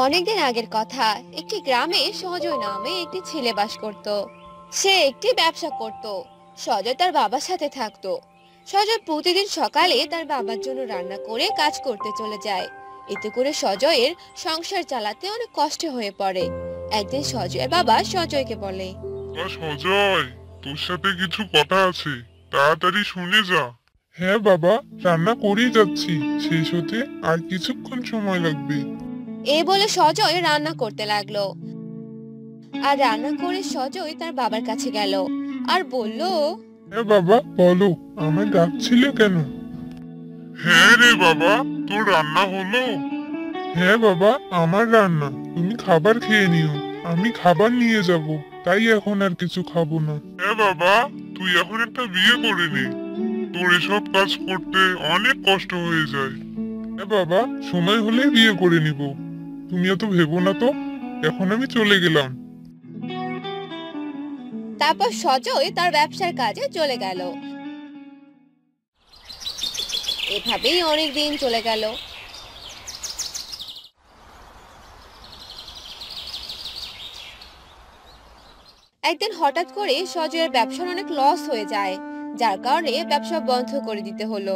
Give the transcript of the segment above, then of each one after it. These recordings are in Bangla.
অনেকদিন আগের কথা। একটি গ্রামে সজয় নামে একটি ছেলে বাস করত। সে একটি ব্যবসা করত। সজয় তার বাবার সাথে থাকতো। সজয় প্রতিদিন সকালে তার বাবার জন্য রান্না করে কাজ করতে চলে যায়। এতে করে সজয়ের সংসার চালাতে অনেক কষ্ট হয়ে পড়ে। একদিন সজয়ের বাবা সজয়কে বলে, সজয়, তোর সাথে কিছু কথা আছে, তাড়াতাড়ি শুনে যা। হ্যাঁ বাবা, রান্না করেই যাচ্ছি, শেষ হতে আর কিছুক্ষণ সময় লাগবে। এই বলে সজয় রান্না করতে লাগলো। আর রান্না করে সজয় তার বাবার কাছে গেল আর বলল, হ্যাঁ বাবা, বলো, আমায় ডাকছিলে কেন? হ্যাঁ রে বাবা, তোর রান্না হলো? হ্যাঁ বাবা, আমার রান্না, তুমি খাবার খেয়ে নিও। আমি খাবার নিয়ে যাব, তাই এখন আর কিছু খাবো না। হ্যাঁ বাবা, তুই এখন একটা বিয়ে করে নে, তোর এসব কাজ করতে অনেক কষ্ট হয়ে যায়। হ্যাঁ বাবা, সময় হলেই বিয়ে করে নিব, তুমি এত ভেবো না তো। এখন আমি চলে গেলাম। তারপর সজয় তার ব্যবসার কাজে চলে গেল। এভাবেই অনেক দিন চলে গেল। একদিন হঠাৎ করে সজয়ের ব্যবসার অনেক লস হয়ে যায়, যার কারণে ব্যবসা বন্ধ করে দিতে হলো।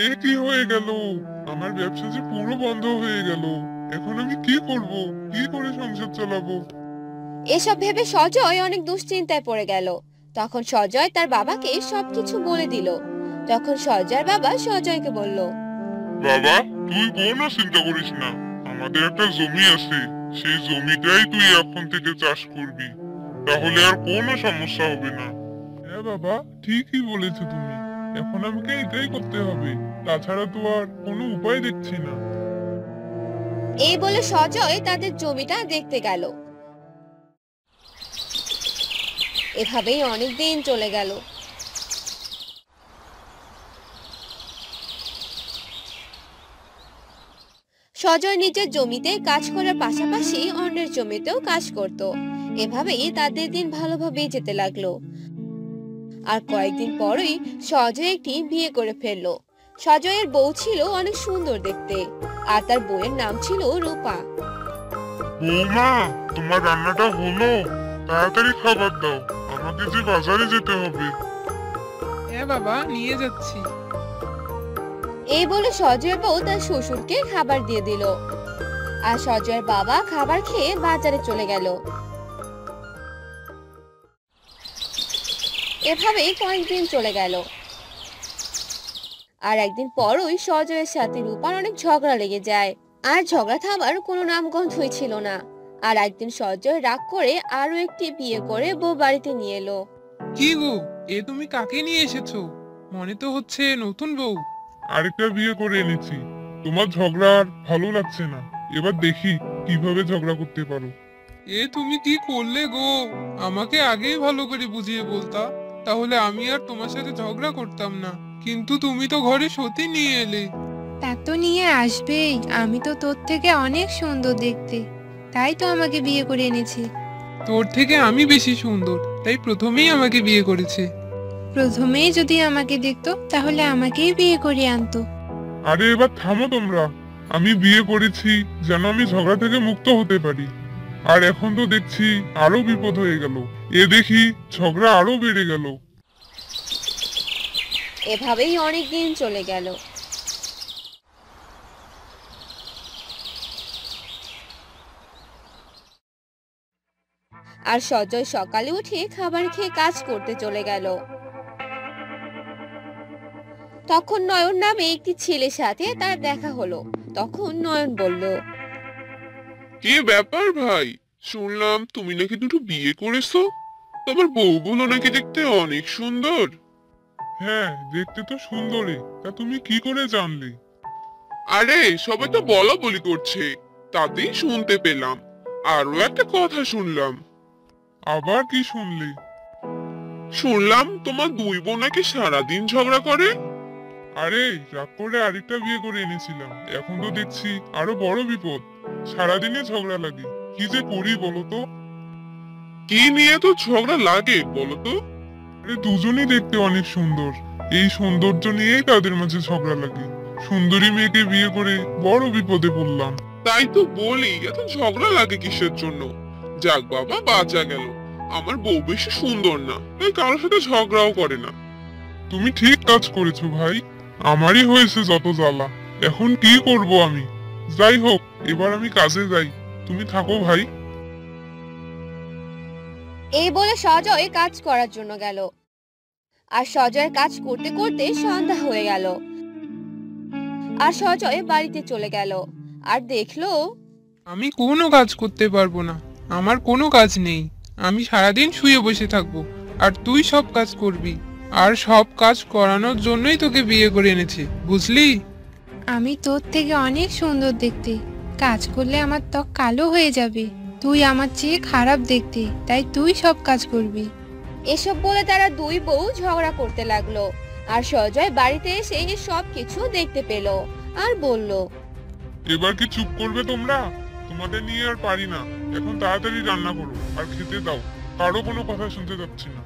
এ কি হয়ে গেল? আমার ব্যবসা যে পুরো বন্ধ হয়ে গেল। এখন আমি কি করব? কি করে সংসার চালাবো? এসব ভেবে সজয় অনেক দুশ্চিন্তায় পড়ে গেল। তখন সজয় তার বাবাকে সবকিছু বলে দিল। তখন সজয়ের বাবা সজয়কে বলল, বাবা, তুই কোনো চিন্তা করিস না, আমাদের একটা জমি আছে, সেই জমিটাই তুই এখন থেকে চাষ করবি, তাহলে আর কোনো সমস্যা হবে না। হ্যাঁ বাবা, ঠিকই বলেছো তুমি, এখন আমাকে এটাই করতে হবে, তাছাড়া তো আর কোনো উপায় দেখছি না। এই বলে সজয় তাদের জমিটা দেখতে গেল। এভাবেই অনেক দিন চলে গেল। সজয় নিজের জমিতে কাজ করার পাশাপাশি অন্যের জমিতেও কাজ করত। এভাবেই তাদের দিন ভালোভাবেই যেতে লাগলো। আর কয়েকদিন পরই সজয় একটি বিয়ে করে ফেললো। সজয়ের বউ ছিল অনেক সুন্দর দেখতে, আর তার বউয়ের নাম ছিল রূপা। বৌমা, তোমার রান্নাটা হলো? তাড়াতাড়ি খাবার দাও, আমাকে যে বাজারে যেতে হবে। হ্যাঁ বাবা, নিয়ে যাচ্ছি। এই বলে সজয়ের বউ তার শ্বশুরকে খাবার দিয়ে দিল। আর সজয়ের বাবা খাবার খেয়ে বাজারে চলে গেল। এভাবেই কয়েকদিন চলে গেল। আর একদিন পরই সজয়ের সাথে রূপার অনেক ঝগড়া লেগে যায়। আর ঝগড়া থামার কোনো নামগন্ধই ছিল না। আর একদিন সজয় রাগ করে আরো একটি বিয়ে করে বউ বাড়িতে নিয়ে এলো। কি গো, এ তুমি কাকে নিয়ে এসেছো? মনে তো হচ্ছে নতুন বউ। আরেকটা বিয়ে করে এনেছি, তোমার ঝগড়া আর ভালো লাগছে না, এবার দেখি কিভাবে ঝগড়া করতে পারো। এ তুমি কি করলে গো? আমাকে আগেই ভালো করে বুঝিয়ে বলতা, তাহলে আমি আর তোমার সাথে ঝগড়া করতাম না। কিন্তু তুমি তো ঘরে সতী নিয়ে এলে। তা তো নিয়ে আসবেই, আমি তো তোর থেকে অনেক সুন্দর দেখতে, তাই তো আমাকে বিয়ে করে এনেছে। তোর থেকে আমি বেশি সুন্দর, তাই প্রথমেই আমাকে বিয়ে করেছে। প্রথমেই যদি আমাকে দেখতো তাহলে আমাকেই বিয়ে করে আনতো। আরে এবার থামো তোমরা, আমি বিয়ে করেছি যেন আমি ঝগড়া থেকে মুক্ত হতে পারি, আর এখন তো দেখছি আরো বিপদ হয়ে গেল, এ দেখি ঝগড়া আরো বেড়ে গেল। এভাবেই অনেক দিন চলে গেল। আর সজয় সকালে উঠে খাবার খেয়ে কাজ করতে চলে গেল। তখন নয়ন নামে একটি ছেলের সাথে তার দেখা হলো। তখন নয়ন বলল, কি ব্যাপার ভাই, শুনলাম তুমি নাকি দুটো বিয়ে করেছো, তোমার বউগুলো নাকি দেখতে অনেক সুন্দর। হ্যাঁ, দেখতে তো সুন্দরী, তা তুমি কি করে জানলে? আরে সবাই তো বলা বলি করছে, তাতেই শুনতে পেলাম। আরো একটা কথা শুনলাম। আবার কি শুনলি? শুনলাম তোমার দুই বোন নাকি সারাদিন ঝগড়া করে। আরে রাগ করে আরেকটা বিয়ে করে এনেছিলাম, এখন তো দেখছি আরো বড় বিপদ, সারাদিনে ঝগড়া লাগে, কি যে করি বলতো। কি নিয়ে তো ঝগড়া লাগে বলতো? আরে দুজনেই দেখতে অনেক সুন্দর, এই সৌন্দর্য নিয়েই তাদের মাঝে ঝগড়া লাগে। সুন্দরী মেয়েকে বিয়ে করে বড় বিপদে পড়লাম। তাই তো বলি, এত ঝগড়া লাগে কিসের জন্য? যাক বাবা, বাঁচা গেল। আমার বউ বেশি সুন্দর না, তাই কারোর সাথে ঝগড়াও করে না। তুমি ঠিক কাজ করেছো ভাই, আমারই হয়েছে যত জ্বালা। এখন কি করব আমি? যাই হোক, এবার আমি কাজে যাই, তুমি থাকো ভাই। এই বলে সজয় কাজ করার জন্য গেল। আর সজয়ের কাজ করতে করতে সন্ধ্যা হয়ে গেল। আর সজয় বাড়িতে চলে গেল আর দেখলো আমি কোনো কাজ করতে পারবো না, আমার কোনো কাজ নেই। আমি সারাদিন শুয়ে বসে থাকবো, আর তুই সব কাজ করবি। আর সব কাজ করানোর জন্যই তোকে বিয়ে করে এনেছি, বুঝলি? আমি তোর থেকে অনেক সুন্দর দেখতে, কাজ করলে আমার ত্বক কালো হয়ে যাবে। তুই আমার চেয়ে খারাপ দেখতে, তাই তুই সব কাজ করবি। এসব বলে তারা দুই বউ ঝগড়া করতে লাগলো। আর সজয় বাড়িতে এসে সব কিছু দেখতে পেল আর বলল, এবার কি চুপ করবে তোমরা? তোমাদের নিয়ে আর পারি না। এখন তাড়াতাড়ি রান্না করো আর খেতে দাও, কারো কোনো কথা শুনতে যাচ্ছি না।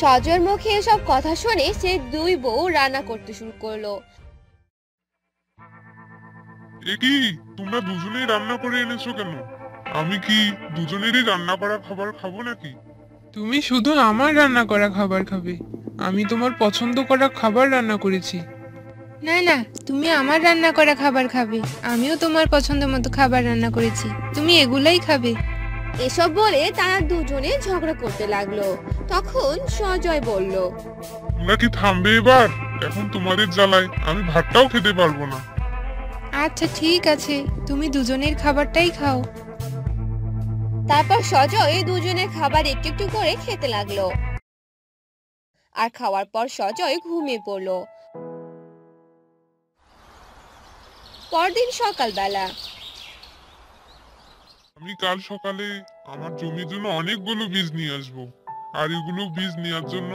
সজয়ের মুখে এসব কথা শুনে সে দুই বউ রান্না করতে শুরু করলো। এ কি, তোমরা দুজনেই রান্না করে এনেছো কেন? আমি কি দুজনেরই রান্না করা খাবার খাবো নাকি? তুমি শুধু আমার রান্না করা খাবার খাবে, আমি তোমার পছন্দ করা খাবার রান্না করেছি। না না, তুমি আমার রান্না করা খাবার খাবে। আমিও তোমার পছন্দ মতো খাবার রান্না করেছি, তুমি এগুলাই খাবে। এসব বলে তারা দুজনে ঝগড়া করতে লাগলো। তখন সজয় বলল, তোমরা কি থামবে এবার? এখন তোমাদের জ্বালায় আমি ভাতটাও খেতে পারবো না। আচ্ছা ঠিক আছে, তুমি দুজনের খাবারটাই খাও। তারপর সজয় দুজনের খাবার একটু একটু করে খেতে লাগলো। আর খাওয়ার পর সজয় ঘুমিয়ে পড়লো। পরদিন সকালবেলা আমি কাল সকালে আমার জমির জন্য অনেকগুলো বীজ নিয়ে আসবো। আর এগুলো বীজ নেওয়ার জন্য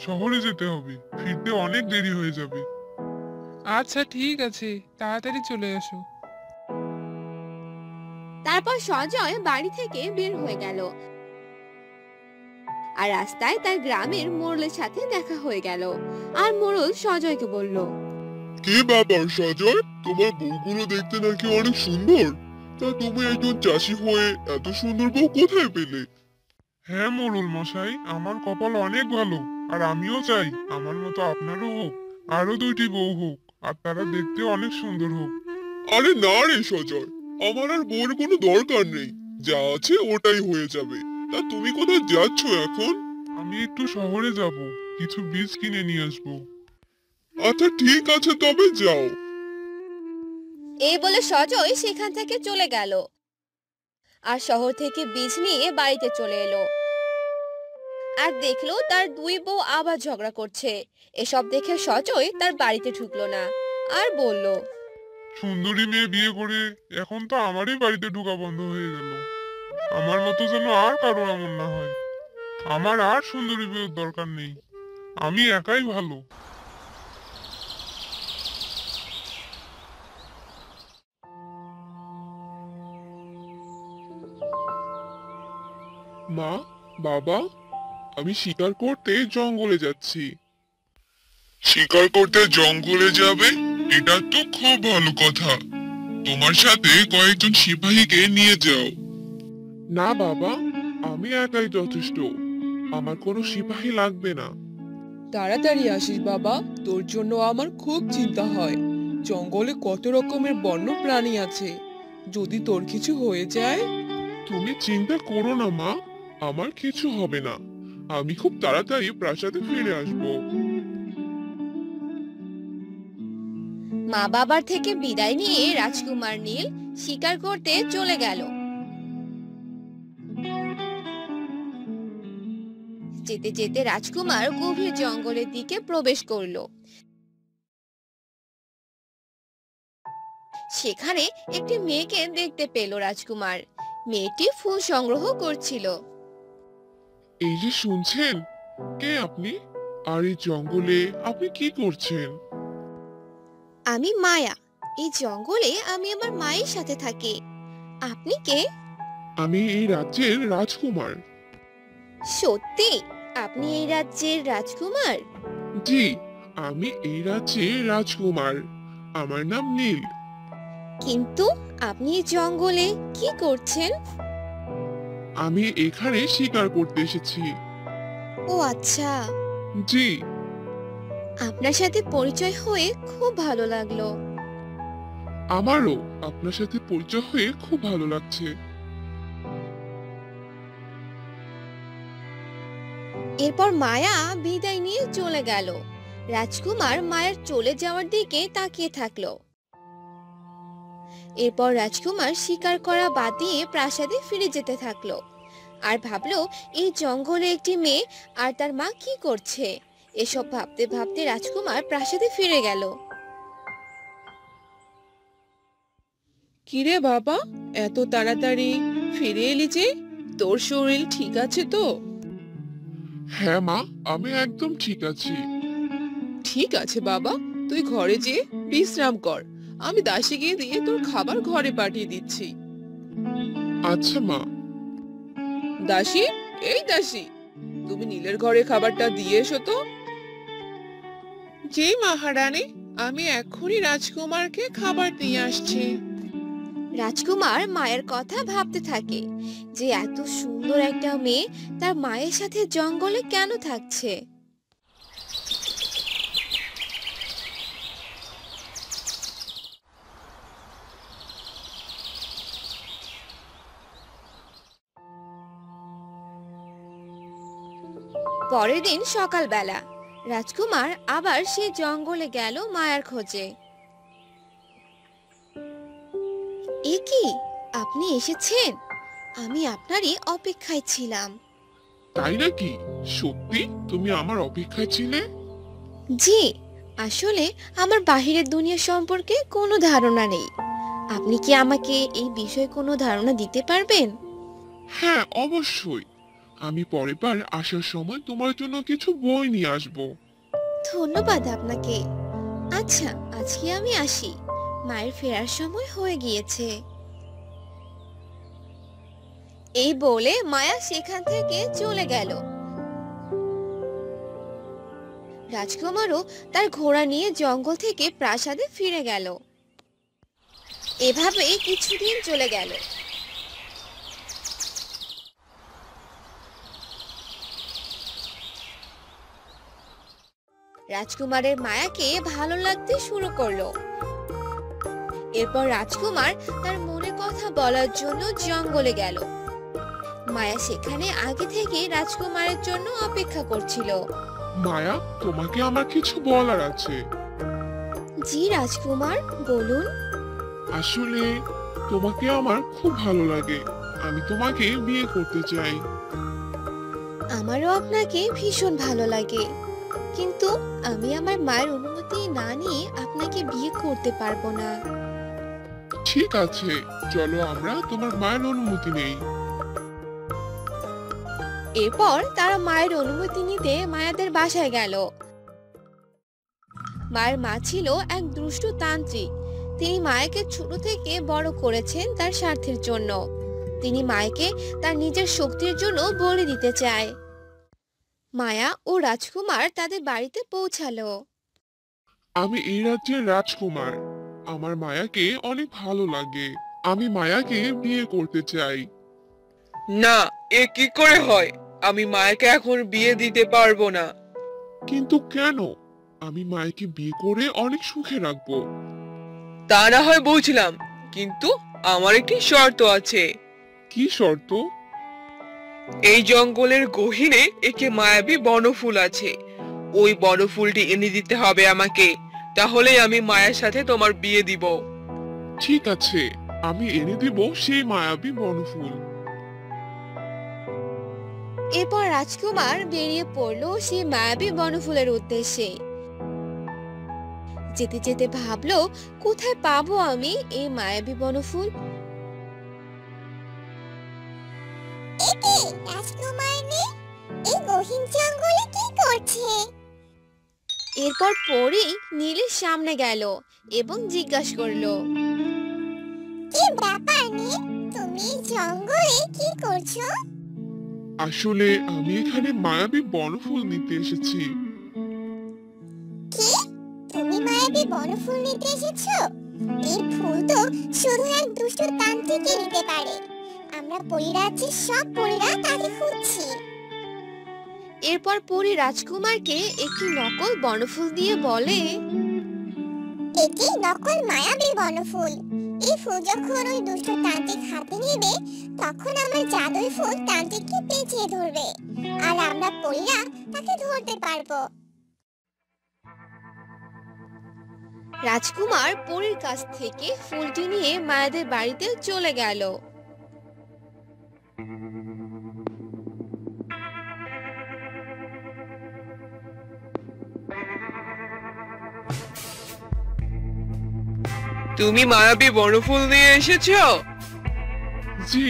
শহরে যেতে হবে, ফিরতে অনেক দেরি হয়ে যাবে। আচ্ছা ঠিক আছে, তাড়াতাড়ি চলে এসো। তারপর সজয় বাড়ি থেকে বের হয়ে গেল। আর রাস্তায় তার গ্রামের মোড়লের সাথে দেখা হয়ে গেল। আর মোড়ল সজয়কে বলল, কি ব্যাপার সজয়, তোমার বউগুলো দেখতে নাকি অনেক সুন্দর? তা তুমি একজন চাষি হয়ে এত সুন্দর বউ কোথায় পেলে? হ্যাঁ মোড়ল মশাই, আমার কপাল অনেক ভালো। আর আমিও চাই আমার মতো আপনারও হোক, আরো দুইটি বউ হোক, আর তারা দেখতে অনেক সুন্দর হোক। আরে না রে সজয়, আমার আর বউর কোনো দরকার নেই, যা আছে ওটাই হয়ে যাবে। তা তুমি কোথায় যাচ্ছ এখন? আমি একটু শহরে যাব, কিছু বীজ কিনে নিয়ে আসবো। আচ্ছা ঠিক আছে, তবে যাও। এই বলে সজয় সেখান থেকে চলে গেল। আর শহর থেকে বীজ নিয়ে বাড়িতে চলে এলো। আর দেখলো তার দুই বউ আবার ঝগড়া করছে। এসব দেখে সজয় তার বাড়িতে ঢুকলো না আর বলল, সুন্দরী মেয়ে বিয়ে করে এখন তো আমারই বাড়িতে ঢোকা বন্ধ হয়ে গেল। আমার মতো যেন আর কারো এমন না হয়। আমার আর সুন্দরী বিয়ের দরকার নেই, আমি একাই ভালো। মা, বাবা, আমি শিকার করতে জঙ্গলে যাচ্ছি। শিকার করতে জঙ্গলে যাবে? এটা তো খুব ভালো কথা। তোমার সাথে কয়েকজন সিপাহীকে নিয়ে যাও। না বাবা, আমি একাই যথেষ্ট, আমার কোনো সিপাহী লাগবে না। তাড়াতাড়ি আসিস বাবা, তোর জন্য আমার খুব চিন্তা হয়। জঙ্গলে কত রকমের বন্য প্রাণী আছে, যদি তোর কিছু হয়ে যায়। তুমি চিন্তা করো না মা, আমার কিছু হবে না। আমি খুব তাড়াতাড়ি প্রাসাদে ফিরে আসবো। মা বাবার থেকে বিদায় নিয়ে রাজকুমার নীল শিকার করতে চলে গেল। যেতে যেতে রাজকুমার গভীর জঙ্গলের দিকে প্রবেশ করলো। সেখানে একটি মেয়েকে দেখতে পেল রাজকুমার। মেয়েটি ফুল সংগ্রহ করছিল। এই যে শুনছেন, কে আপনি? আর এই জঙ্গলে আপনি কি করছেন? আমি মায়া, এই জঙ্গলে আমি আমার মায়ের সাথে থাকি। আপনি কে? আমি এই রাজ্যের রাজকুমার। সত্যি আপনি এই রাজ্যের রাজকুমার? জি, আমি এই রাজ্যের রাজকুমার। আমার নাম নীল। কিন্তু আপনি এই জঙ্গলে কি করছেন? আমি এখানে শিকার করতে এসেছি। ও আচ্ছা, জি। আপনার সাথে পরিচয় হয়ে খুব ভালো লাগলো। আমারও আপনার সাথে পরিচয় হয়ে খুব ভালো লাগছে। এরপর মায়া বিদায় নিয়ে চলে গেল। রাজকুমার মায়ের চলে যাওয়ার দিকে তাকিয়ে থাকলো। এরপর রাজকুমার শিকার করা বাদ দিয়ে প্রাসাদে ফিরে যেতে থাকলো আর ভাবলো এই জঙ্গলে একটি মেয়ে আর তার মা কি করছে। এসব ভাবতে ভাবতে রাজকুমার প্রাসাদে ফিরে গেল। কিরে বাবা, এত তাড়াতাড়ি ফিরে এলি যে? তোর শরীর ঠিক আছে তো? হ্যাঁ মা, আমি একদম ঠিক আছি। ঠিক আছে বাবা, তুই ঘরে যেয়ে বিশ্রাম কর। আমি দাসীকে দিয়ে তোর খাবার ঘরে পাঠিয়ে দিচ্ছি। আচ্ছা মা। দাসী, এই দাসী, তুমি নীলের ঘরে খাবারটা দিয়ে এসো তো। জি মহারানী, আমি এক্ষুনি রাজকুমারকে খাবার দিয়ে আসছি। রাজকুমার মায়ের কথা ভাবতে থাকে যে এত সুন্দর একটা মেয়ে তার মায়ের সাথে জঙ্গলে কেন থাকছে। পরের দিন সকালবেলা রাজকুমার আবার সেই জঙ্গলে গেল মায়ার খোঁজে। এ কি, আপনি এসেছেন? আমি আপনারই অপেক্ষায় ছিলাম। তাই নাকি? সত্যি তুমি আমার অপেক্ষায় ছিলে? জি, আসলে আমার বাহিরের দুনিয়া সম্পর্কে কোনো ধারণা নেই। আপনি কি আমাকে এই বিষয়ে কোনো ধারণা দিতে পারবেন? হ্যাঁ, অবশ্যই। আমি পরের বার আসার সময় তোমার জন্য কিছু বই নিয়ে আসবো। ধন্যবাদ আপনাকে। আচ্ছা, আজকে আমি আসি, মায়ের ফেরার সময় হয়ে গিয়েছে। এই বলে মায়া সেখান থেকে চলে গেল। রাজকুমারও তার ঘোড়া নিয়ে জঙ্গল থেকে প্রাসাদে ফিরে গেল। এভাবে কিছুদিন চলে গেল। রাজকুমারের মায়াকে ভালো লাগতে শুরু করলো। এরপর রাজকুমার তার মনের কথা বলার জন্য জঙ্গলে গেল। মায়া সেখানে আগে থেকে রাজকুমারের জন্য অপেক্ষা করছিল। মায়া, তোমাকে আমার কিছু বলার আছে। জি রাজকুমার, বলুন। আসলে তোমাকে আমার খুব ভালো লাগে। আমি তোমাকে বিয়ে করতে চাই। আমারও আপনাকে ভীষণ ভালো লাগে, কিন্তু আমি আমার মায়ের অনুমতি না নিয়ে আপনাকে বিয়ে করতে পারবো না। ঠিক আছে, চলো আমরা তোমার মায়ের অনুমতি নেই। এরপর তারা মায়ের অনুমতি নিতে মায়াদের বাসায় গেল। মায়ের মা ছিল এক দুষ্টু তান্ত্রিক। তিনি মায়াকে ছোট থেকে বড় করেছেন তার স্বার্থের জন্য। তিনি মায়াকে তার নিজের শক্তির জন্য বলি দিতে চায়। মায়া ও রাজকুমার তাদের বাড়িতে পৌঁছালো। আমি এই রাজ্যের রাজকুমার। আমার মায়াকে অনেক ভালো লাগে। আমি মায়াকে বিয়ে করতে চাই। না, এ কি করে হয়? আমি মায়াকে এখন বিয়ে দিতে পারবো না। কিন্তু কেন? আমি মায়াকে বিয়ে করে অনেক সুখে রাখবো। তা না হয় বুঝলাম, কিন্তু আমার একটি শর্ত আছে। কি শর্ত? এই জঙ্গলের গহীনে একটি মায়াবী বনফুল আছে। ওই বনফুলটি এনে দিতে হবে আমাকে, তাহলেই আমি মায়ের সাথে তোমার বিয়ে দিব। ঠিক আছে, আমি এনে দেব সেই মায়াবী বনফুল। এরপর রাজকুমার বেরিয়ে পড়ল সেই মায়াবী বনফুলের উদ্দেশ্যে। যেতে যেতে ভাবলো, কোথায় পাবো আমি এই মায়াবী বনফুল? এরপর পরি নীলের সামনে গেল এবং জিজ্ঞাসা করলো, কি ব্যাপার নীল, তুমি জঙ্গলে কি করছো? আসলে আমি এখানে মায়াবী বনফুল নিতে এসেছি। কি, তুমি মায়াবী বনফুল নিতে এসেছো? এই ফুল তো শুধু এক দুষ্ট তান্ত্রিকই নিতে পারে। আমরা পরিরাজ্যের সব পরীরা তাকে খুঁজছি। এরপর পরী রাজকুমারকে একটি নকল বনফুল দিয়ে বলে, এটি নকল মায়াবী বনফুল। এই ফুল যখন ওই দুষ্ট তান্ত্রিক হাতে নেবে, তখন আমার জাদুই ফুল তান্ত্রিককে পেঁচিয়ে ধরবে, আর আমরা পরীরা তাকে ধরতে পারবো। রাজকুমার পরীর কাছ থেকে ফুলটি নিয়ে মায়াদের বাড়িতে চলে গেল। তুমি মায়াবী বনফুল নিয়ে এসেছো? জি,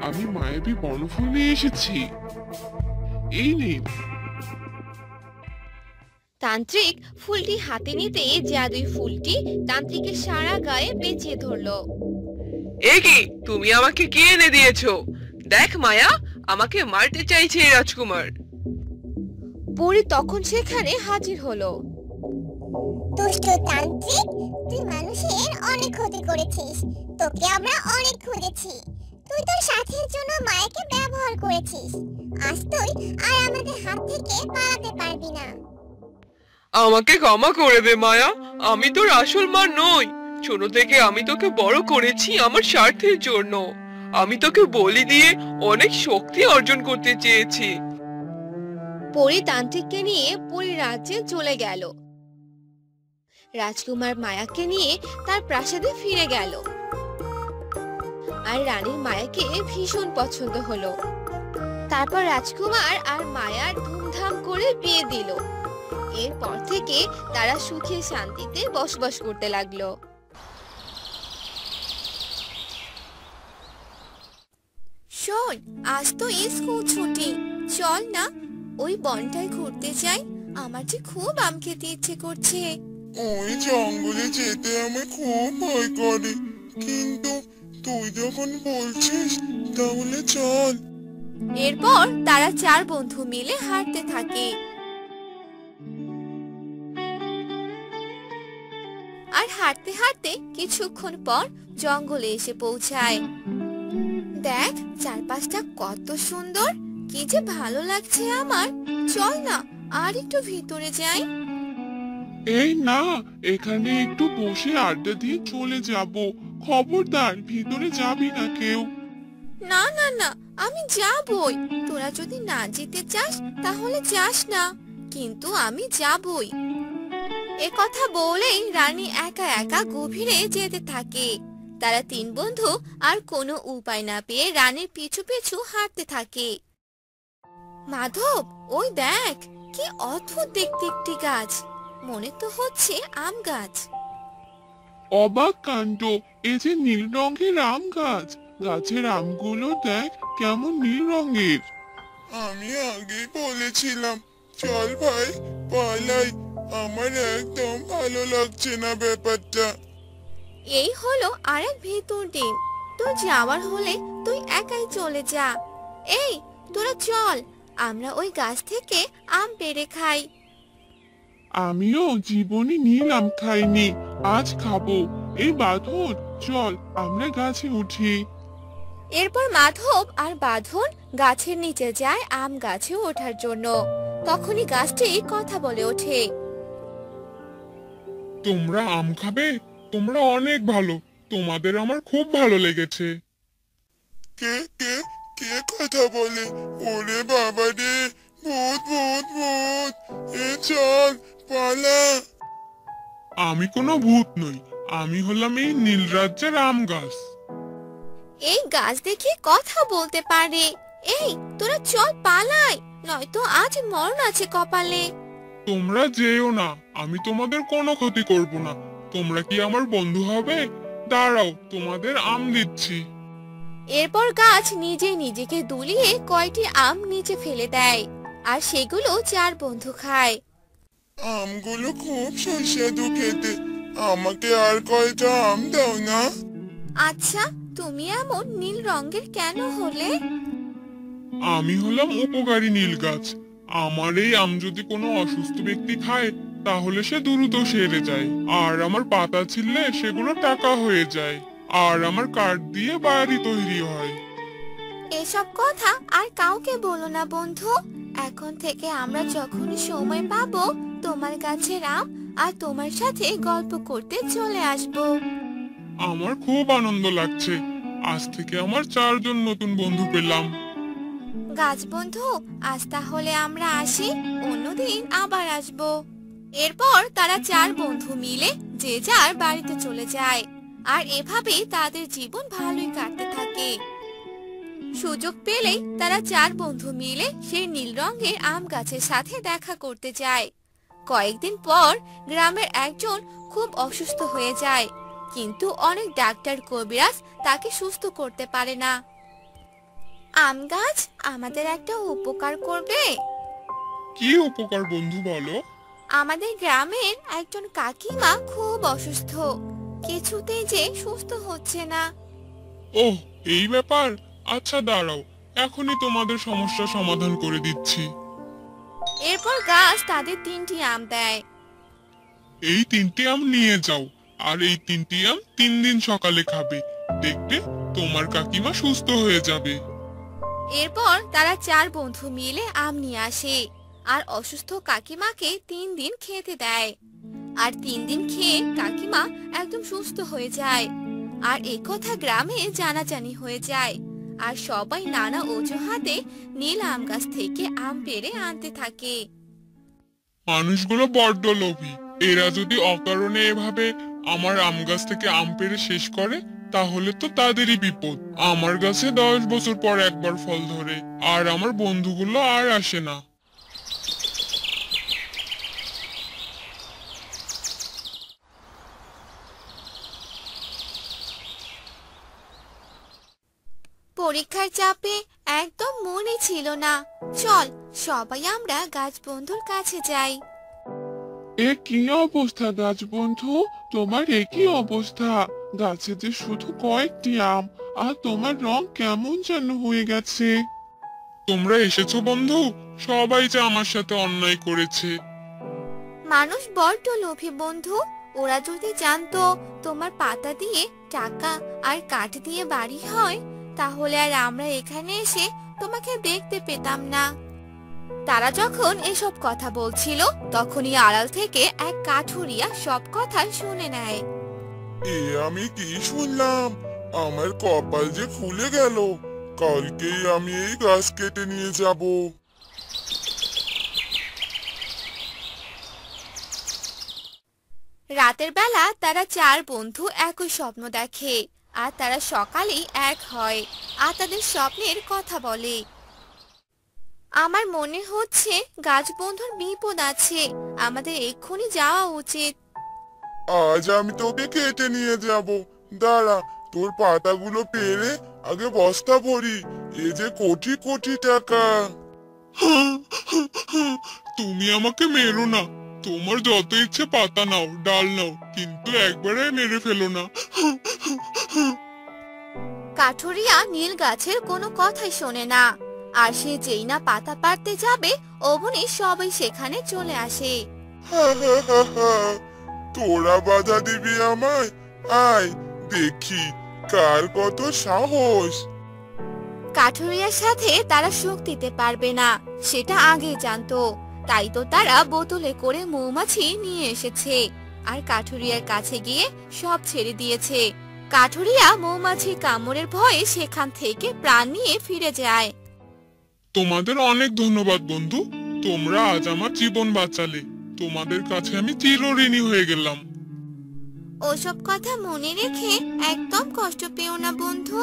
আমি মায়াবী বনফুল নিয়ে এসেছি। এই নিন। তান্ত্রিক ফুলটি হাতে নিতে জাদুই ফুলটি তান্ত্রিকের সারা গায়ে পেঁচিয়ে ধরলো। এ কি, তুমি আমাকে কি এনে দিয়েছো? দেখ মায়া, আমাকে মারতে চাইছে এই রাজকুমার। পরী তখন সেখানে হাজির হলো। দুষ্ট তান্ত্রিক, তুই মানুষের অনেক ক্ষতি করেছিস। তোকে আমরা অনেক খুঁজেছি। তুই তোর সাথীর জন্য মায়াকে ব্যবহার করেছিস। আজ তুই আর আমাদের হাত থেকে পালাতে পারবি না। আমাকে ক্ষমা করে দে মায়া, আমি তোর আসল মা নই। ছোট থেকে আমি তোকে বড় করেছি আমার স্বার্থের জন্য। আমি তোকে বলি দিয়ে অনেক শক্তি অর্জন করতে চেয়েছি। পরী তান্ত্রিককে নিয়ে পরী রাজ্যে চলে গেল। রাজকুমার মায়াকে নিয়ে তার প্রাসাদে ফিরে গেল, আর রানীর মায়াকে ভীষণ পছন্দ হলো। তারপর রাজকুমার আর মায়ার ধুমধাম করে বিয়ে দিল। এরপর থেকে তারা সুখে শান্তিতে বসবাস করতে লাগলো। শোন, আজ তো স্কুল ছুটি, চল না ওই বনটায় ঘুরতে যাই। আমার যে খুব আম খেতে ইচ্ছে করছে। ওই জঙ্গলে যেতে আমার খুব ভয় করে, কিন্তু তুই যখন বলছিস তাহলে চল। এরপর তারা চার বন্ধু মিলে হাঁটতে থাকে। আর হাঁটতে হাঁটতে কিছুক্ষণ পর জঙ্গলে এসে পৌঁছায়। দেখ, চারপাশটা কত সুন্দর, কি যে ভালো লাগছে আমার। চল না আর একটু ভিতরে যাই। এই না, এখানে একটু বসে আড্ডা দিয়ে চলে যাব। খবরদার, ভিতরে যাবি না কেউ। না না না, আমি যাবই। তোরা যদি না যেতে চাস তাহলে যাস না, কিন্তু আমি যাবই। এ কথা বলেই রানী একা একা গভীরে যেতে থাকে। তারা তিন বন্ধু আর কোনো উপায় না পেয়ে রানীর পিছু পিছু হাঁটতে থাকে। মাধব, ওই দেখ, কি অদ্ভুত দেখতে একটি গাছ। মনে তো হচ্ছে আম গাছ। অবাক কাণ্ড, এই যে নীল রঙের আম গাছ। গাছের আমগুলো দেখ কেমন নীল রঙের। আমি আগেই বলেছিলাম, চল ভাই পালাই। আমার একদম ভালো লাগছে না ব্যাপারটা। এই হলো আরেক ভেতর ডিম। তোর যাওয়ার হলে তুই একাই চলে যা। এই, তোরা চল, আমরা ওই গাছ থেকে আম পেড়ে খাই। আমিও জীবনে নীল আম খাইনি, আজ খাবো। এই বাঁধন, চল আমরা গাছে উঠি। এরপর মাধব আর বাঁধন গাছের নিচে যায় আম গাছে ওঠার জন্য। তখনই গাছটি কথা বলে ওঠে। তোমরা আম খাবে? তোমরা অনেক ভালো, তোমাদের আমার খুব ভালো লেগেছে। কে কে কে কথা বলে? ওরে বাবা রে, ভূত ভূত ভূত! এ চল পালা। আমি কোনো ভূত নই, আমি হলাম এই নীল রাজ্যের আম গাছ। এই গাছ দেখে কথা বলতে পারে। এই, তোরা চল পালাই, নয়তো আজ মরণ আছে কপালে। তোমরা যেও না, আমি তোমাদের কোনো ক্ষতি করব না। তোমরা কি আমার বন্ধু হবে? দাঁড়াও, তোমাদের আম দিচ্ছি। এরপর গাছ নিজে নিজেকে দুলিয়ে কয়টি আম নিচে ফেলে দেয়, আর সেগুলো চার বন্ধু খায়। আমগুলো খুব সুস্বাদু খেতে। আমাকে আর কয়টা আম দাও না। আচ্ছা, তুমি এমন নীল রঙের কেন হলে? আমি হলাম উপকারী নীল গাছ। আমার এই আম যদি কোনো অসুস্থ ব্যক্তি খায়, তাহলে সে দ্রুত সেরে যায়। আর আমার পাতা ছিললে সেগুলো টাকা হয়ে যায়। আর আমার কাঠ দিয়ে বাড়ি তৈরি হয়। এসব কথা আর কাউকে বলো না বন্ধু। এখন থেকে আমরা যখনই সময় পাবো তোমার গাছের আম আর তোমার সাথে গল্প করতে চলে আসবো। আমার খুব আনন্দ লাগছে। আজ থেকে আমার 4 জন নতুন বন্ধু পেলাম। গাছ বন্ধু, আজ তাহলে আমরা আসি, অন্যদিন আবার আসবো। এরপর তারা 4 বন্ধু মিলে যে যার বাড়িতে চলে যায়। আর এভাবেই তাদের জীবন ভালোই কাটতে থাকে। সুযোগ পেলেই তারা 4 বন্ধু মিলে সেই নীল রঙের আম গাছের সাথে দেখা করতে যায়। কয়েকদিন পর গ্রামের একজন খুব অসুস্থ হয়ে যায়, কিন্তু অনেক ডাক্তার কবিরাজ তাকে সুস্থ করতে পারে না। আম গাছ আমাদের একটা উপকার করবে। কি উপকার বন্ধু বলো? আমাদের গ্রামের একজন কাকিমা খুব অসুস্থ, কিছুতেই যে সুস্থ হচ্ছে না। ওহ, এই ব্যাপার। আচ্ছা দাঁড়াও, এখনই তোমাদের সমস্যা সমাধান করে দিচ্ছি। এরপর গাছ তাদের 3টি আম দেয়। এই 3টি আম নিয়ে যাও, আর এই 3টি আম 3 দিন সকালে খাবে। দেখবে তোমার কাকিমা সুস্থ হয়ে যাবে। এরপর তারা 4 বন্ধু মিলে আম নিয়ে আসে আর অসুস্থ কাকিমাকে 3 দিন খেতে দেয়। আর 3 দিন খেয়ে কাকিমা একদম সুস্থ হয়ে যায়। আর একথা গ্রামে জানাজানি হয়ে যায়। আর সবাই নানা অজুহাতে নীল আম গাছ থেকে আম পেড়ে আনতে থাকে। মানুষগুলো বড্ড লোভী। এরা যদি অকারণে এভাবে আমার আম গাছ থেকে আম পেড়ে শেষ করে, তাহলে তো তাদেরই বিপদ। আমার গাছে 10 বছর পর একবার ফল ধরে, আর আমার বন্ধুগুলো আর আসে না। পরীক্ষার চাপে একদম মনে ছিল না। চল সবাই আমরা গাছ বন্ধুর কাছে যাই। এ কি অবস্থা গাছ বন্ধু? তোমার একই অবস্থা। গাছে যে শুধু কয়েকটি আম, আর তোমার রং কেমন যেন হয়ে গেছে। তোমরা এসেছো বন্ধু? সবাই যে আমার সাথে অন্যায় করেছে। মানুষ বড্ড লোভী বন্ধু। ওরা যদি জানতো তোমার পাতা দিয়ে টাকা আর কাঠ দিয়ে বাড়ি হয়, তাহলে আর আমরা এখানে এসে তোমাকে দেখতে পেতাম না। তারা যখন এসব কথা বলছিল, তখনই আড়াল থেকে এক কাঠুরিয়া সব কথা শুনে নেয়। এ আমি কি শুনলাম? আমার কপাল যে খুলে গেল। কালকেই আমি এই গাছ কেটে নিয়ে যাব। রাতের বেলা তারা 4 বন্ধু একই স্বপ্ন দেখে। আর তারা সকালেই এক হয় আর তাদের স্বপ্নের কথা বলে। আমার মনে হচ্ছে গাছ বন্ধুর বিপদ আছে, আমাদের এক্ষুনি যাওয়া উচিত। আজ আমি তোকে কেটে নিয়ে যাব। দাঁড়া, তোর পাতাগুলো পেরে আগে বস্তা ভরি। এ যে কোটি কোটি টাকা। তুমি আমাকে মেরো না। তোমার যত ইচ্ছে পাতা নাও, ডাল নাও, কিন্তু একবারে মেরে ফেলো না। কাঠুরিয়া নীল গাছের কোনো কথাই শোনে না। আর সে যেই না পাতা পাড়তে যাবে, অমনি সবাই সেখানে চলে আসে। তোরা বাধা দিবি আমায়? আয় দেখি কার কত সাহস। কাঠুরিয়ার সাথে তারা সুখ দিতে পারবে না, সেটা আগে জানতো। তাই তো তারা বোতলে করে মৌমাছি নিয়ে এসেছে আর কাঠুরিয়ার কাছে গিয়ে সব ছেড়ে দিয়েছে। কাঠুরিয়া মৌমাছির কামড়ের ভয়ে সেখান থেকে প্রাণ নিয়ে ফিরে যায়। তোমাদের অনেক ধন্যবাদ বন্ধু। তোমরা আজ আমার জীবন বাঁচালে। তোমাদের কাছে আমি চিরঋণী হয়ে গেলাম। ওসব কথা মনে রেখে একদম কষ্ট পেও না বন্ধু।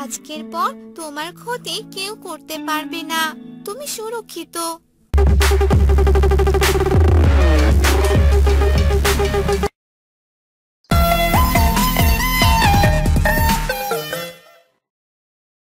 আজকের পর তোমার ক্ষতি কেউ করতে পারবে না, তুমি সুরক্ষিত।